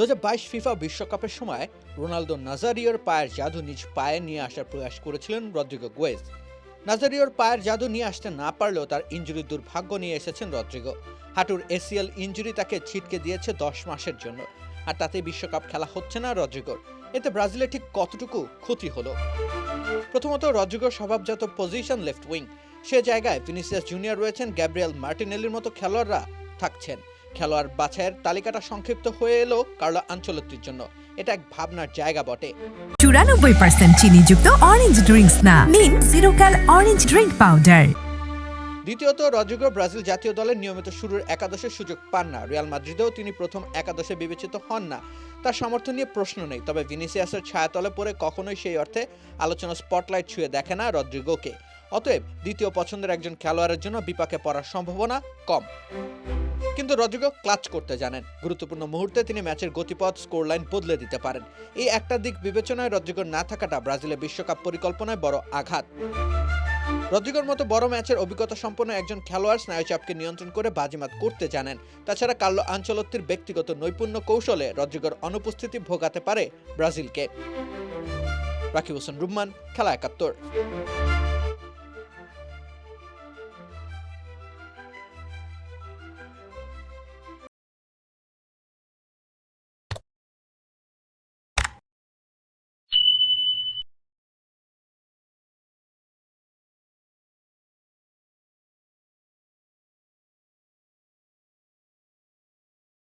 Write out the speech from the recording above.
2022 FIFA বিশ্বকাপের সময় Ronaldo নাজারিওর পায়ের জাদু নিজ পায়ে নিয়ে আসার প্রয়াস করেছিলেন রদ্রিগো গোয়েজ। নাজারিওর পায়ের জাদু নিয়ে আসতে না পারলেও তার ইনজুরির দুর্ভাগ্য নিয়ে এসেছেন রদ্রিগো। হাঁটুর এসিএল ইনজুরি তাকে ছিটকে দিয়েছে 10 মাসের জন্য, আর তাতে বিশ্বকাপ খেলা হচ্ছে না রদ্রিগোর। এতে ব্রাজিলে ঠিক কতটুকু ক্ষতি হলো? প্রথমত, রদ্রিগোর স্বভাবজাত পজিশন লেফট উইং। সে জায়গায় ভিনিসিয়াস জুনিয়র রয়েছেন, গ্যাব্রিয়েল মার্টিনেলির মতো খেলোয়াড়রা থাকছেন। খেলোয়াড় বাছাইয়ের তালিকাটা সংক্ষিপ্ত হয়ে এলো কার্লো আনচেলত্তির জন্য। এটা এক ভাবনার জায়গা বটে। 94% চিনিযুক্ত অরেঞ্জ ড্রিঙ্কস না, নিন জিরো ক্যাল অরেঞ্জ ড্রিঙ্ক পাউডার। দ্বিতীয়ত, রদ্রিগো ব্রাজিল জাতীয় দলের নিয়মিত শুরুর একাদশের সুযোগ পান না। রিয়াল মাদ্রিদেও তিনি প্রথম একাদশে বিবেচিত হন না। তার সামর্থ্য নিয়ে প্রশ্ন নেই, তবে ভিনিসিয়াসের ছায়াতলে পড়ে কখনোই সেই অর্থে আলোচনা স্পটলাইট ছুঁয়ে দেখে না রদ্রিগোকে। অতএব দ্বিতীয় পছন্দের একজন খেলোয়াড়ের জন্য বিপাকে পড়ার সম্ভাবনা কম। কিন্তু রদ্রিগো ক্লাচ করতে জানেন। গুরুত্বপূর্ণ মুহূর্তে তিনি ম্যাচের গতিপথ, স্কোর লাইন বদলে দিতে পারেন। এই একটা দিক বিবেচনায় রদ্রিগোর না থাকাটা ব্রাজিলের বিশ্বকাপ পরিকল্পনায় বড় আঘাত। রদ্রিগোর মতো বড় ম্যাচের অভিজ্ঞতা সম্পন্ন একজন খেলোয়াড় স্নায়ুচাপকে নিয়ন্ত্রণ করে বাজিমাত করতে জানেন। তাছাড়া কার্লো আনচেলত্তির ব্যক্তিগত নৈপুণ্য কৌশলে রদ্রিগোর অনুপস্থিতি ভোগাতে পারে ব্রাজিলকে। রাকিব হোসেন রুম্মান, খেলা ৭১।